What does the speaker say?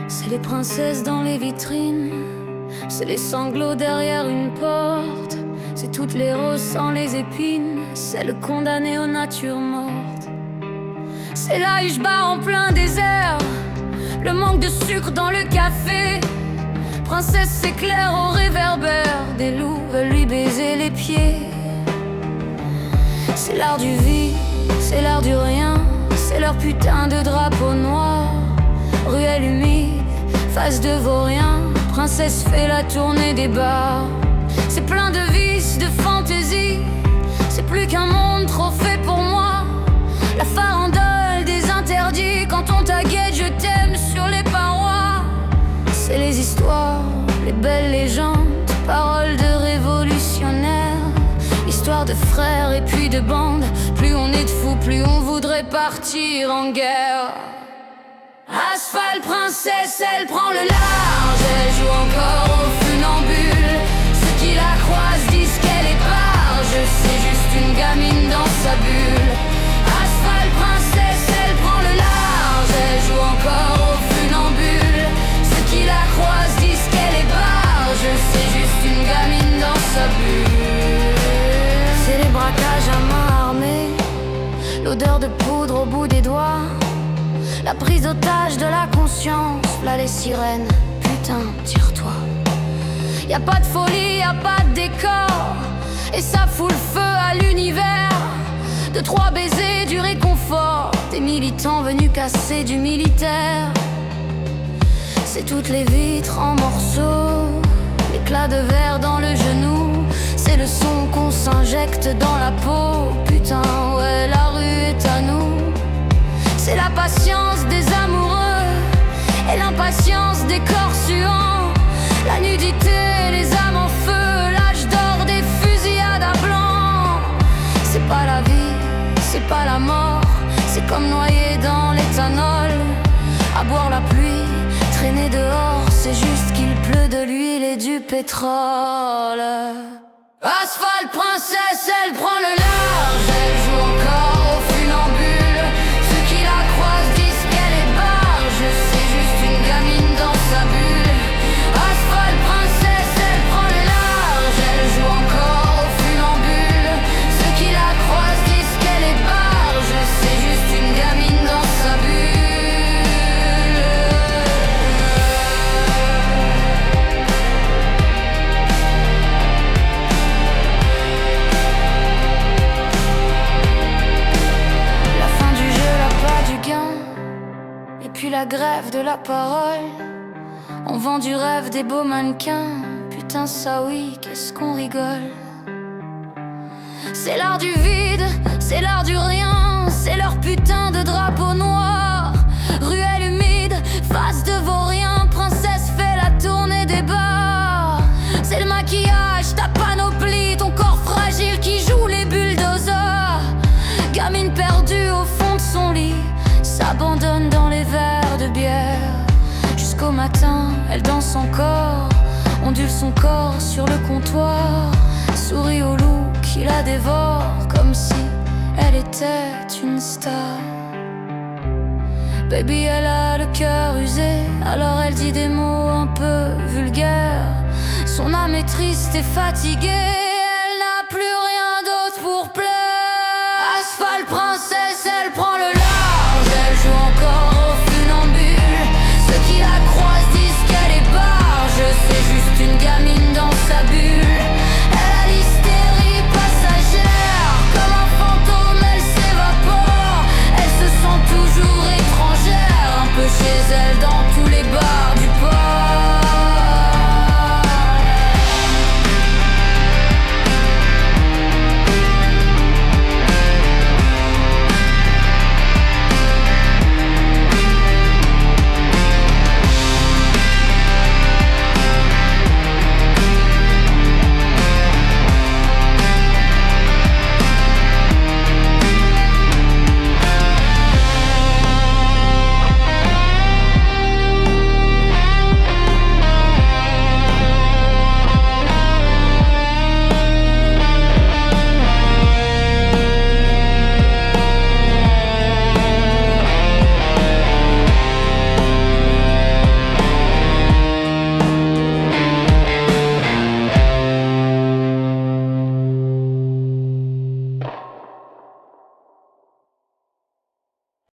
C'est les princesses dans les vitrines, c'est les sanglots derrière une porte, c'est toutes les roses sans les épines, c'est le condamné aux natures mortes. C'est la Ushba en plein désert, le manque de sucre dans le café. Princesse s'éclaire au réverbère, des loups veulent lui baiser les pieds. C'est l'art du vide, c'est l'art du rien, c'est leur putain de drapeau noir. Ruelle humide, face de vaurien, princesse fait la tournée des bars. C'est plein de vices, de fantaisie, c'est plus qu'un monde trop fait pour moi. La farandole des interdits, quand on taguette je t'aime sur les parois. C'est les histoires, les belles légendes, paroles de révolutionnaires, histoire de frères et puis de bandes. Plus on est de fous, plus on voudrait partir en guerre. Asphalte princesse, elle prend le large, elle joue encore au funambule. Ceux qui la croisent disent qu'elle est barge, c'est juste une gamine dans sa bulle. Asphalte princesse, elle prend le large, elle joue encore au funambule. Ceux qui la croisent disent qu'elle est barge, c'est juste une gamine dans sa bulle. C'est les braquages à main armée, l'odeur de poudre au bout des doigts, la prise d'otage de la conscience, là les sirènes, putain, tire-toi. Y'a pas de folie, y'a pas de décor, et ça fout le feu à l'univers. De trois baisers, du réconfort, des militants venus casser du militaire. C'est toutes les vitres en morceaux, l'éclat de verre dans le genou. C'est le son qu'on s'injecte dans la peau, putain, ouais, la rue est à nous. C'est la patience des amoureux et l'impatience des corps suants, la nudité, les âmes en feu, l'âge d'or des fusillades à blanc. C'est pas la vie, c'est pas la mort, c'est comme noyer dans l'éthanol, à boire la pluie, traîner dehors, c'est juste qu'il pleut de l'huile et du pétrole. Asphalte princesse, elle prend le large, elle joue encore au funambule. Ceux qui la croisent disent qu'elle est barge, c'est juste une gamine dans sa bulle. Asphalte princesse, elle prend le large, elle joue encore au funambule. Ceux qui la croisent disent qu'elle est barge, c'est juste une gamine dans sa bulle. Et puis la grève de la parole, on vend du rêve des beaux mannequins. Putain ça oui, qu'est-ce qu'on rigole. C'est l'art du vide, c'est l'art du rien, c'est leur putain de drapeau noir. Ruelle humide, face de vaurien, princesse fait la tournée des bars. C'est le maquillage, ta panoplie, ton corps fragile qui joue les bulldozers. Gamine perdue au fond de son lit, s'abandonne dans les verres de bière. Jusqu'au matin, elle danse encore, ondule son corps sur le comptoir, sourit au loup qui la dévore comme si elle était une star. Baby, elle a le cœur usé, alors elle dit des mots un peu vulgaires. Son âme est triste et fatiguée, elle n'a plus rien.